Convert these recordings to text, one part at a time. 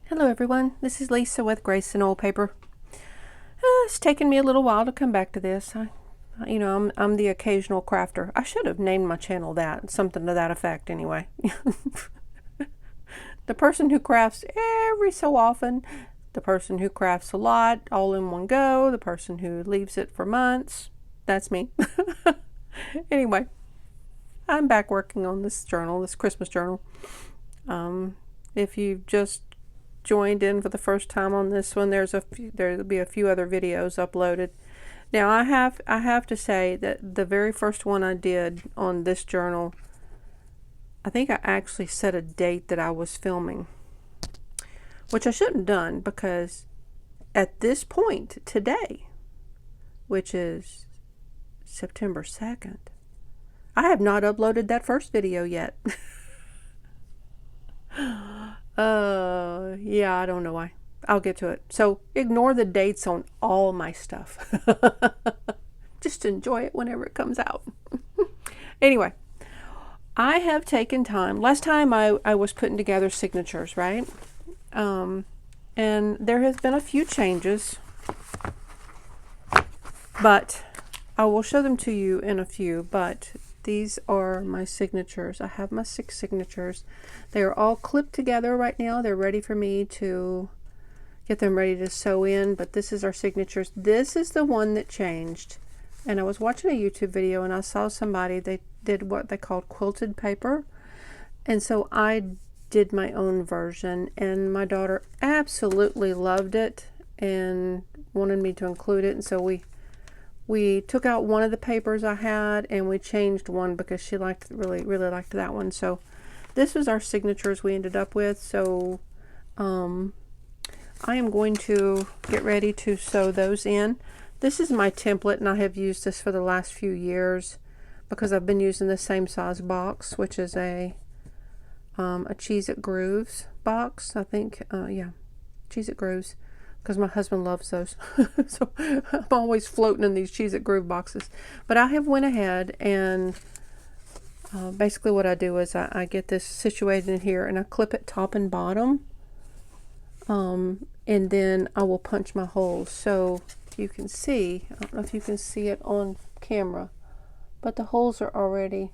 Hello everyone, this is Lisa with Grace and Old Paper. It's taken me a little while to come back to this. I'm the occasional crafter. I should have named my channel that, something to that effect anyway. The person who crafts every so often, the person who crafts a lot all in one go, the person who leaves it for months. That's me. Anyway, I'm back working on this journal, this Christmas journal. If you've just joined in for the first time on this one, there'll be a few other videos uploaded. Now I have to say that the very first one I did on this journal, I think I actually set a date that I was filming, which I shouldn't have done, because at this point today, which is September 2nd, I have not uploaded that first video yet. Yeah, I don't know why. I'll get to it. So ignore the dates on all my stuff. Just enjoy it whenever it comes out. Anyway, I have taken time. Last time I was putting together signatures, right? And there has been a few changes, but I will show them to you in a few. But these are my signatures. I have my 6 signatures. They are all clipped together right now. They're ready for me to get them ready to sew in, but this is our signatures. This is the one that changed. And I was watching a YouTube video and I saw somebody, they did what they called quilted paper. And so I did my own version, and my daughter absolutely loved it and wanted me to include it. And so we took out one of the papers I had and we changed one because she really liked that one. So this was our signatures we ended up with. So I am going to get ready to sew those in. This is my template, and I have used this for the last few years because I've been using the same size box, which is a Cheez-It Grooves box, I think. Yeah, Cheez-It Grooves, because my husband loves those. So I'm always floating in these Cheez-It Groove boxes. But I have went ahead and basically what I do is I get this situated in here and I clip it top and bottom. And then I will punch my holes. So you can see, I don't know if you can see it on camera, but the holes are already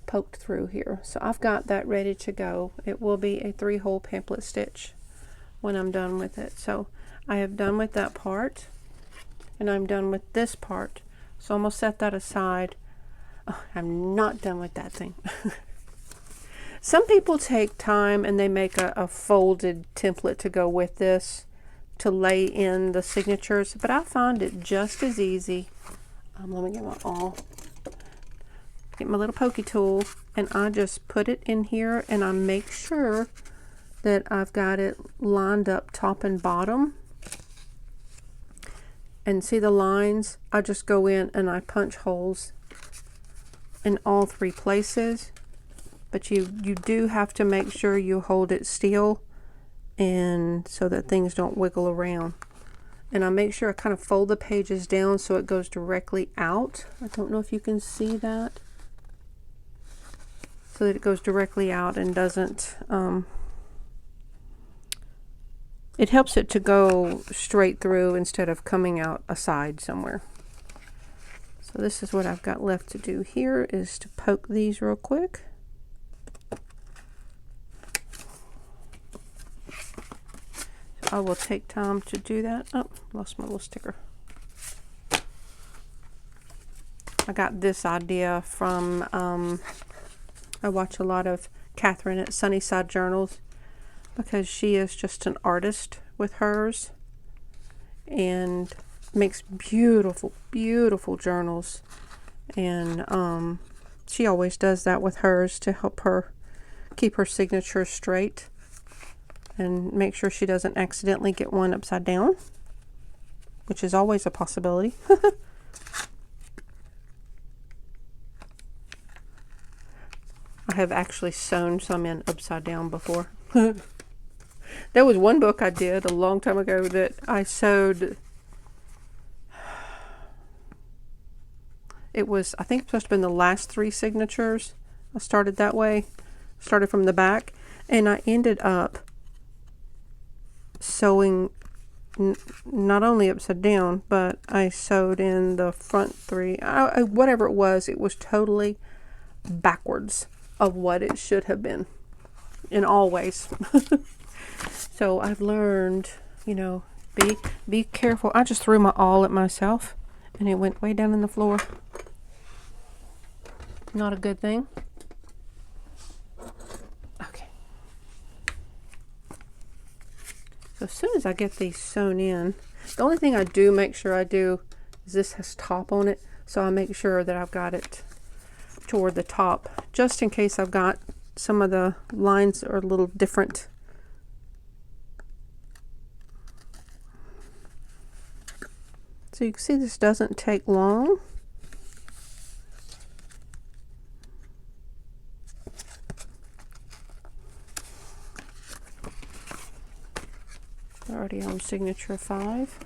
poked through here. So I've got that ready to go. It will be a 3-hole pamphlet stitch when I'm done with it. So I have done with that part, and I'm done with this part. So I'm going to set that aside. Oh, I'm not done with that thing. Some people take time and they make a folded template to go with this to lay in the signatures, but I find it just as easy. Let me get my little pokey tool, and I just put it in here and I make sure that I've got it lined up top and bottom. And see the lines? I just go in and I punch holes in all 3 places. But you do have to make sure you hold it still, and so that things don't wiggle around. And I make sure I kind of fold the pages down so it goes directly out. I don't know if you can see that. So that it goes directly out and doesn't, it helps it to go straight through instead of coming out a side somewhere. So this is what I've got left to do here, is to poke these real quick. I will take time to do that. Oh, lost my little sticker. I got this idea from, I watch a lot of Catherine at Sunnyside Journals, because she is just an artist with hers and makes beautiful, beautiful journals. And she always does that with hers to help her keep her signature straight and make sure she doesn't accidentally get one upside down, which is always a possibility. I have actually sewn some in upside down before. There was one book I did a long time ago that I sewed. It was, I think it's supposed to have been the last 3 signatures. I started that way, started from the back, and I ended up sewing not only upside down, but I sewed in the front three. Whatever it was totally backwards of what it should have been in all ways. So I've learned, you know, be careful. I just threw my awl at myself and it went way down in the floor. Not a good thing. Okay. So as soon as I get these sewn in, the only thing I do make sure I do is this has top on it. So I make sure that I've got it toward the top, just in case I've got some of the lines are a little different. So you can see this doesn't take long. Already on signature 5.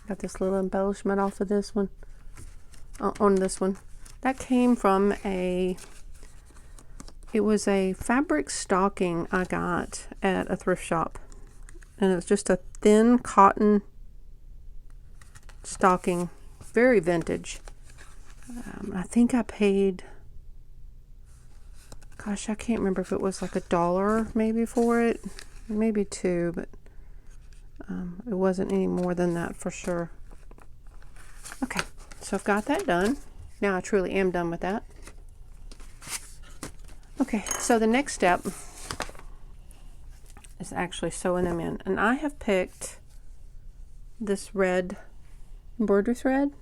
Got this little embellishment off of this one. On this one. That came from it was a fabric stocking I got at a thrift shop. And it was just a thin cotton stocking. Very vintage. I think I paid, gosh, I can't remember if it was like $1 maybe for it. Maybe $2, but it wasn't any more than that for sure. Okay. So I've got that done. Now I truly am done with that. Okay, so the next step is actually sewing them in. And I have picked this red embroidery thread.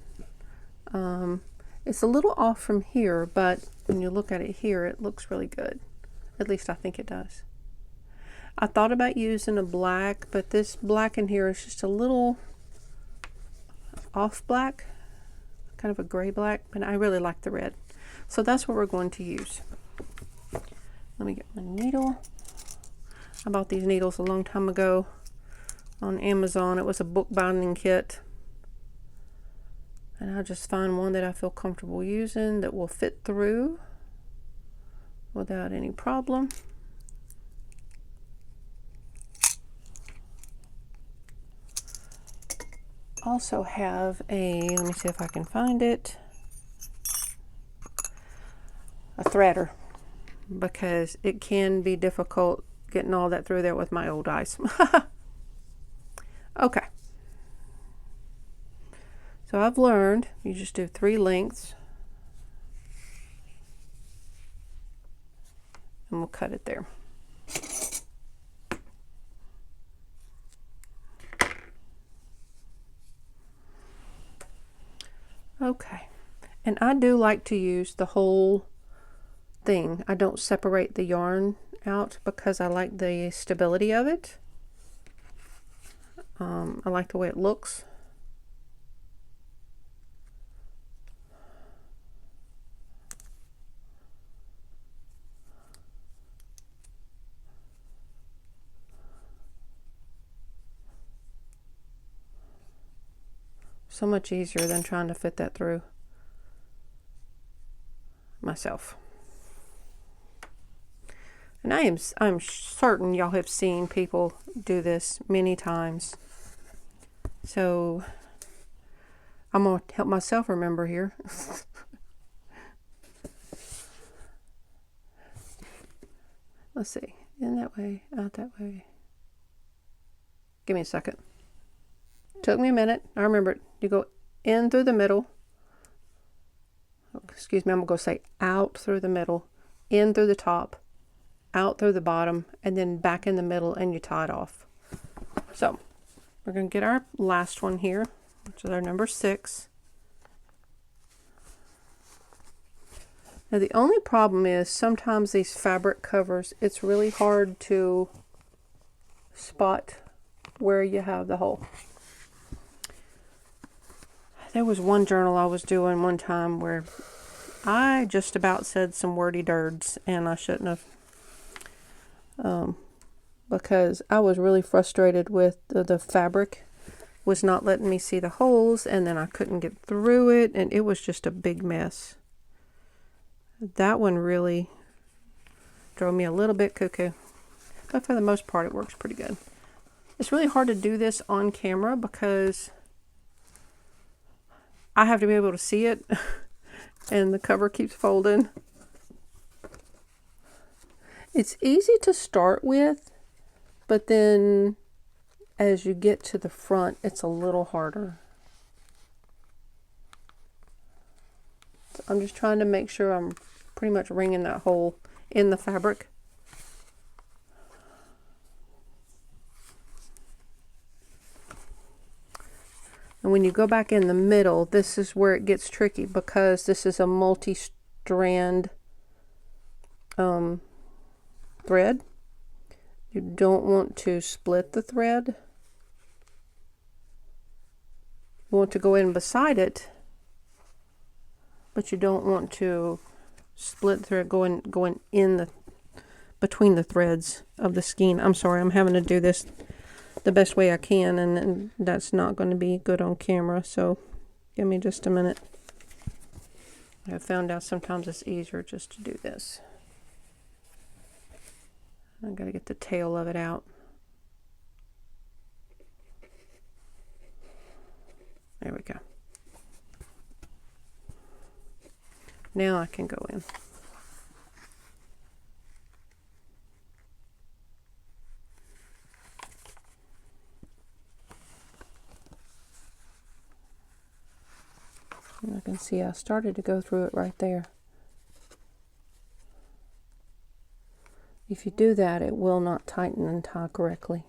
It's a little off from here, but when you look at it here, it looks really good. At least I think it does. I thought about using a black, but this black in here is just a little off black. Kind of a gray black, but I really like the red. So that's what we're going to use. Let me get my needle. I bought these needles a long time ago on Amazon. It was a book binding kit. And I just find one that I feel comfortable using that will fit through without any problem. Also have let me see if I can find it, a threader, because it can be difficult getting all that through there with my old eyes. Okay, so I've learned you just do 3 lengths and we'll cut it there. Okay, and I do like to use the whole thing. I don't separate the yarn out because I like the stability of it. I like the way it looks. So much easier than trying to fit that through myself. And I'm certain y'all have seen people do this many times. So I'm going to help myself remember here. Let's see. In that way, out that way. Give me a second. Took me a minute. I remember it. You go in through the middle. Excuse me, I'm going to say out through the middle, in through the top, out through the bottom, and then back in the middle, and you tie it off. So we're going to get our last one here, which is our number 6. Now the only problem is sometimes these fabric covers, it's really hard to spot where you have the hole. There was one journal I was doing one time where I just about said some wordy dirds, and I shouldn't have. Because I was really frustrated with the fabric was not letting me see the holes, and then I couldn't get through it, and it was just a big mess. That one really drove me a little bit cuckoo, but for the most part it works pretty good. It's really hard to do this on camera because I have to be able to see it and the cover keeps folding. It's easy to start with, but then as you get to the front, it's a little harder. So I'm just trying to make sure I'm pretty much ringing that hole in the fabric. And when you go back in the middle, this is where it gets tricky because this is a multi-strand thread. You don't want to split the thread. You want to go in beside it, but you don't want to split thread going in the between the threads of the skein. I'm sorry, I'm having to do this the best way I can, and that's not going to be good on camera, so give me just a minute. I have found out sometimes it's easier just to do this. I've got to get the tail of it out. There we go. Now I can go in. And I can see I started to go through it right there. If you do that, it will not tighten and tie correctly.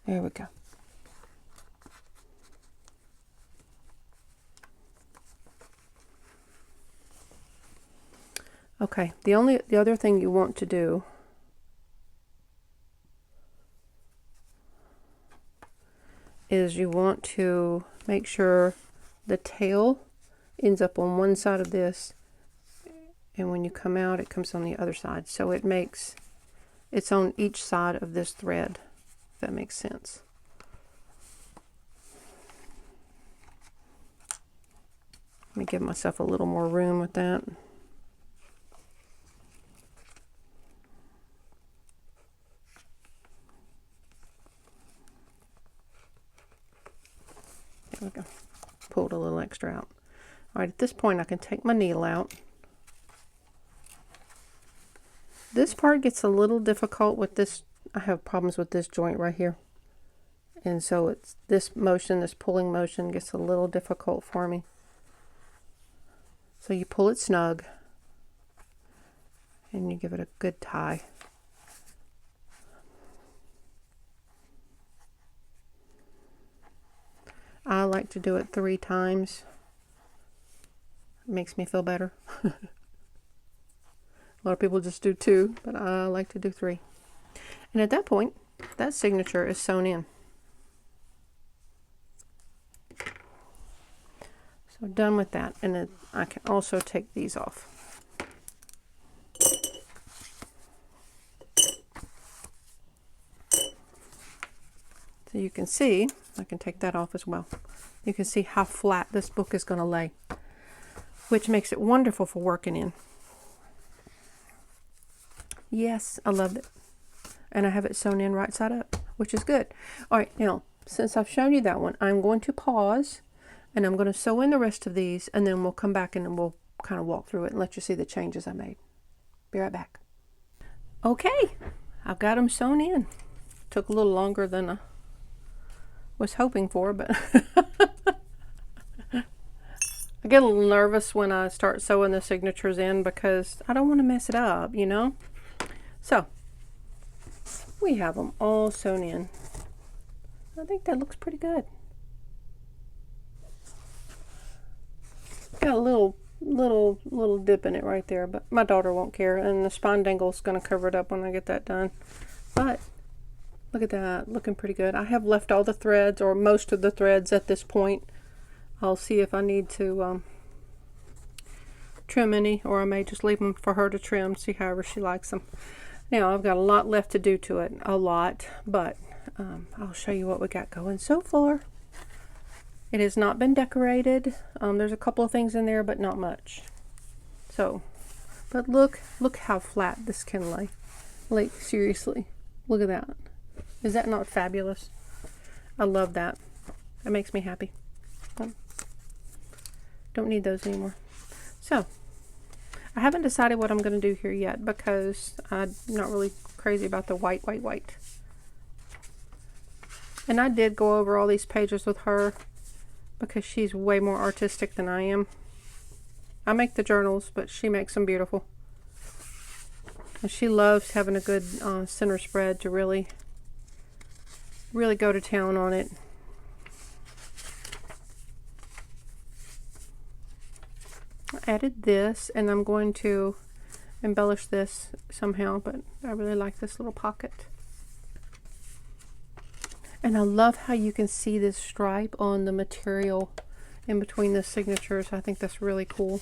There we go. Okay, the other thing you want to do is you want to make sure the tail ends up on one side of this, and when you come out it comes on the other side, so it's on each side of this thread, if that makes sense. Let me give myself a little more room with that. There we go. Pulled a little extra out. All right, at this point I can take my needle out. This part gets a little difficult with this. I have problems with this joint right here. And so it's this motion, this pulling motion gets a little difficult for me. So you pull it snug and you give it a good tie. I like to do it 3 times. It makes me feel better. A lot of people just do 2, but I like to do 3. And at that point, that signature is sewn in. So done with that. And then I can also take these off. So you can see, I can take that off as well. You can see how flat this book is going to lay, which makes it wonderful for working in. Yes, I loved it. And I have it sewn in right side up, which is good. All right, now, since I've shown you that one, I'm going to pause, and I'm going to sew in the rest of these, and then we'll come back and we'll kind of walk through it and let you see the changes I made. Be right back. Okay, I've got them sewn in. Took a little longer than I was hoping for, but I get a little nervous when I start sewing the signatures in because I don't want to mess it up, you know? So, we have them all sewn in. I think that looks pretty good. Got a little dip in it right there, but my daughter won't care, and the spine dangle is going to cover it up when I get that done. But Look at that, looking pretty good. I have left all the threads, or most of the threads at this point. I'll see if I need to trim any, or I may just leave them for her to trim, see however she likes them. Now, I've got a lot left to do to it, a lot, but I'll show you what we got going so far. It has not been decorated. There's a couple of things in there, but not much. So, but look how flat this can lay. Like, seriously, look at that. Is that not fabulous? I love that. That makes me happy. Don't need those anymore. So, I haven't decided what I'm going to do here yet because I'm not really crazy about the white. And I did go over all these pages with her because she's way more artistic than I am. I make the journals, but she makes them beautiful. And she loves having a good center spread to really go to town on it. I added this, and I'm going to embellish this somehow, but I really like this little pocket. And I love how you can see this stripe on the material in between the signatures. I think that's really cool.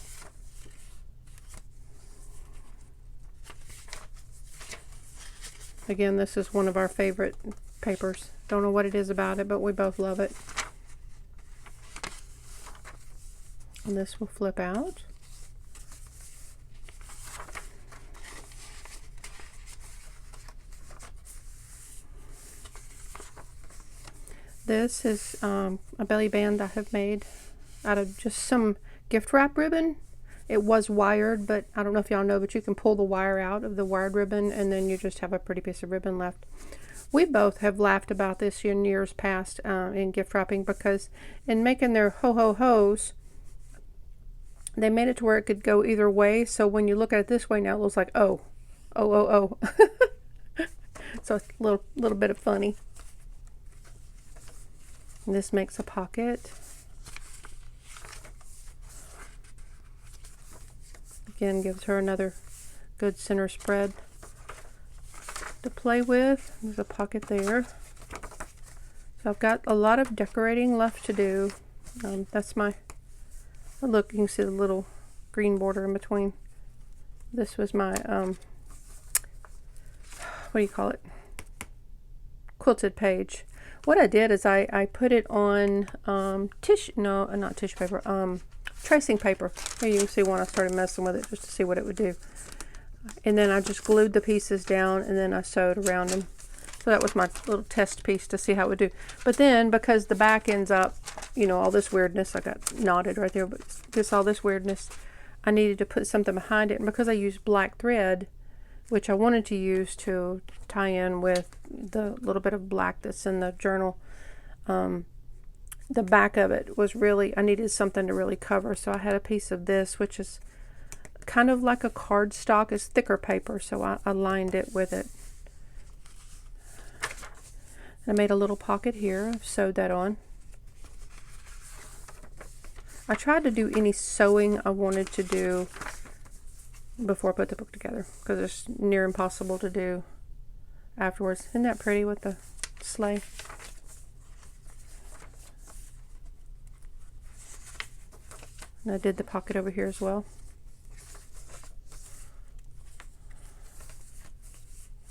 Again, this is one of our favorite papers. Don't know what it is about it, but we both love it. And this will flip out. This is a belly band I have made out of just some gift wrap ribbon. It was wired, but I don't know if y'all know, but you can pull the wire out of the wired ribbon and then you just have a pretty piece of ribbon left. We both have laughed about this in years past in gift wrapping, because in making their ho-ho-hos, they made it to where it could go either way. So when you look at it this way now, it looks like, oh. So it's a little bit of funny. And this makes a pocket. Again, gives her another good center spread to play with. There's a pocket there. So I've got a lot of decorating left to do. That's my, look, you can see the little green border in between. This was my, what do you call it? Quilted page. What I did is I put it on tissue, no, not tissue paper, tracing paper. Here you can see when I started messing with it just to see what it would do. And then I just glued the pieces down and then I sewed around them. So that was my little test piece to see how it would do. But then, because the back ends up, you know, all this weirdness, I got knotted right there, but all this weirdness, I needed to put something behind it. And because I used black thread, which I wanted to use to tie in with the little bit of black that's in the journal, the back of it was really, I needed something to really cover. So I had a piece of this, which is kind of like a cardstock. It's thicker paper, so I lined it with it. I made a little pocket here. I've sewed that on. I tried to do any sewing I wanted to do before I put the book together, because it's near impossible to do afterwards. Isn't that pretty with the sleigh? And I did the pocket over here as well.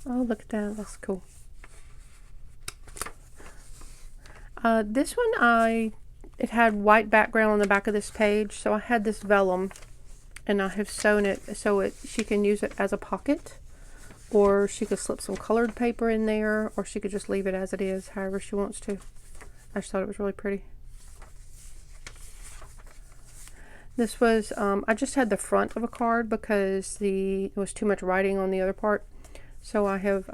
Oh, look at that. That's cool. This one, it had white background on the back of this page, so I had this vellum, and I have sewn it so she can use it as a pocket, or she could slip some colored paper in there, or she could just leave it as it is, however she wants to. I just thought it was really pretty. This was, I just had the front of a card because it was too much writing on the other part. So I have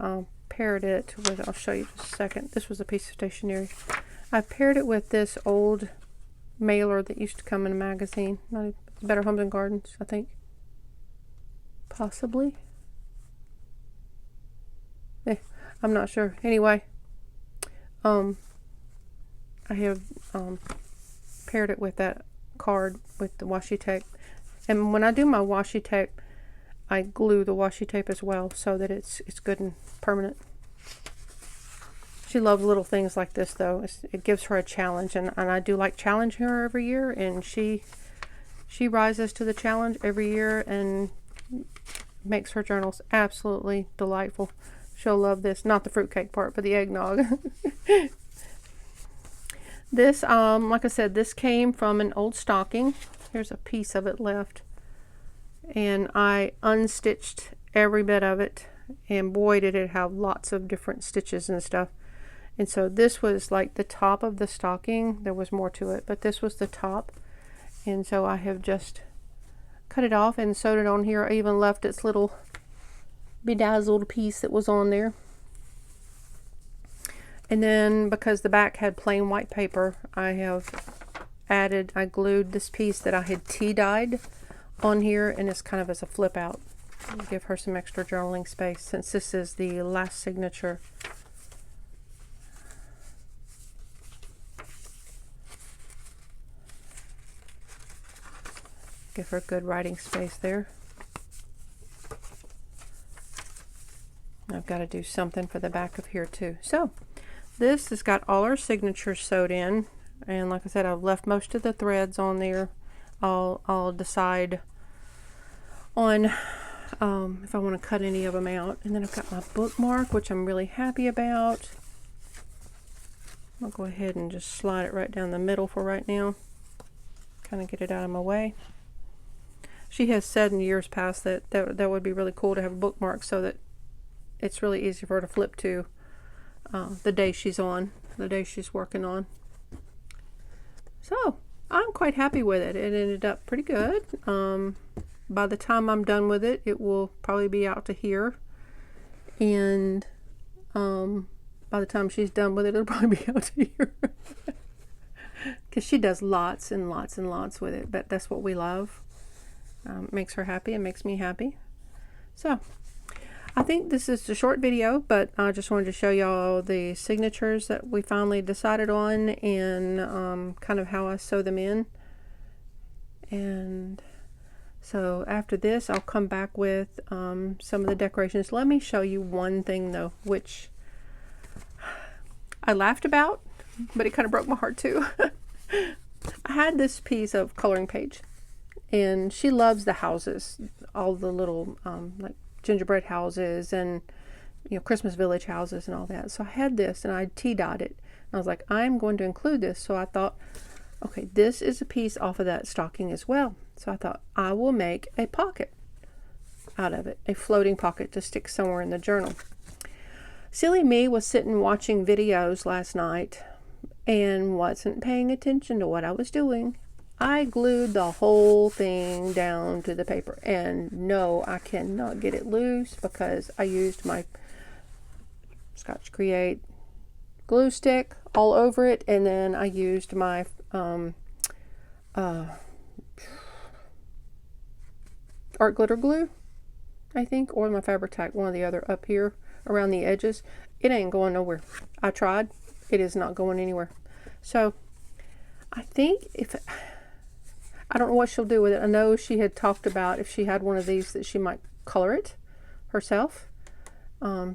paired it with, I'll show you just a second. This was a piece of stationery. I paired it with this old mailer that used to come in a magazine. Better Homes and Gardens, I think. Possibly. I'm not sure. Anyway, I have paired it with that card with the washi tape. And when I do my washi tape, I glue the washi tape as well so that it's good and permanent. She loves little things like this, though. It gives her a challenge, and I do like challenging her every year, and she rises to the challenge every year and makes her journals absolutely delightful. She'll love this. Not the fruitcake part, but the eggnog. This, like I said, this came from an old stocking. Here's a piece of it left. And I unstitched every bit of it. And boy, did it have lots of different stitches and stuff. And so this was like the top of the stocking. There was more to it, but this was the top. And so I have just cut it off and sewed it on here. I even left its little bedazzled piece that was on there. And then because the back had plain white paper, I glued this piece that I had tea dyed on here, and it's kind of as a flip out. Give her some extra journaling space since this is the last signature. Give her good writing space there. I've got to do something for the back of here too. So this has got all our signatures sewed in, and like I said, I've left most of the threads on there. I'll decide on if I want to cut any of them out. And then I've got my bookmark, which I'm really happy about. I'll go ahead and just slide it right down the middle for right now. Kind of get it out of my way. She has said in years past that would be really cool to have a bookmark so that it's really easy for her to flip to the day she's working on. So I'm quite happy with it. It ended up pretty good. By the time I'm done with it, it will probably be out to here. And by the time she's done with it, it'll probably be out to here. Because she does lots and lots and lots with it, but that's what we love. Makes her happy and makes me happy. So I think this is a short video, but I just wanted to show y'all the signatures that we finally decided on, and kind of how I sew them in. And so after this, I'll come back with some of the decorations. Let me show you one thing though, which I laughed about, but it kind of broke my heart too. I had this piece of coloring page, and she loves the houses, all the little like gingerbread houses and Christmas village houses and all that. So I had this and I tea dyed it. And I was like, I'm going to include this. So I thought, okay, this is a piece off of that stocking as well. So I thought I will make a pocket out of it, a floating pocket to stick somewhere in the journal. Silly me was sitting watching videos last night and wasn't paying attention to what I was doing. I glued the whole thing down to the paper, and no, I cannot get it loose because I used my Scotch Create glue stick all over it, and then I used my art glitter glue, I think, or my Fabri-Tac, one or the other, up here around the edges. It ain't going nowhere. I tried. It is not going anywhere. So I think I don't know what she'll do with it. I know she had talked about if she had one of these that she might color it herself,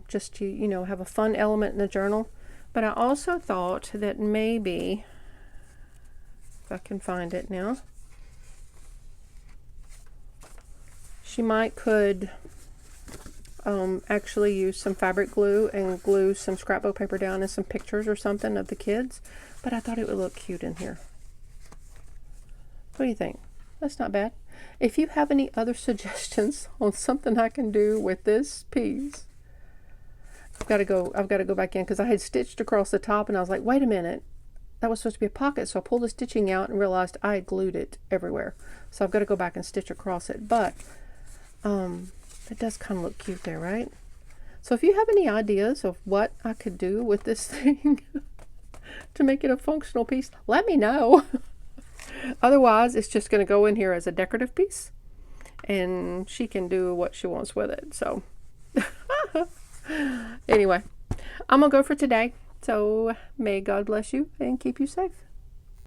just to have a fun element in the journal. But I also thought that maybe, if I can find it now, she could actually use some fabric glue and glue some scrapbook paper down and some pictures or something of the kids. But I thought it would look cute in here. What do you think? That's not bad. If you have any other suggestions on something I can do with this piece, I've got to go back in, because I had stitched across the top and I was like, wait a minute, that was supposed to be a pocket. So I pulled the stitching out and realized I had glued it everywhere. So I've got to go back and stitch across it. But it does kind of look cute there, right? So if you have any ideas of what I could do with this thing to make it a functional piece, let me know. Otherwise, it's just going to go in here as a decorative piece, and she can do what she wants with it. So anyway, I'm going to go for today. So may God bless you and keep you safe.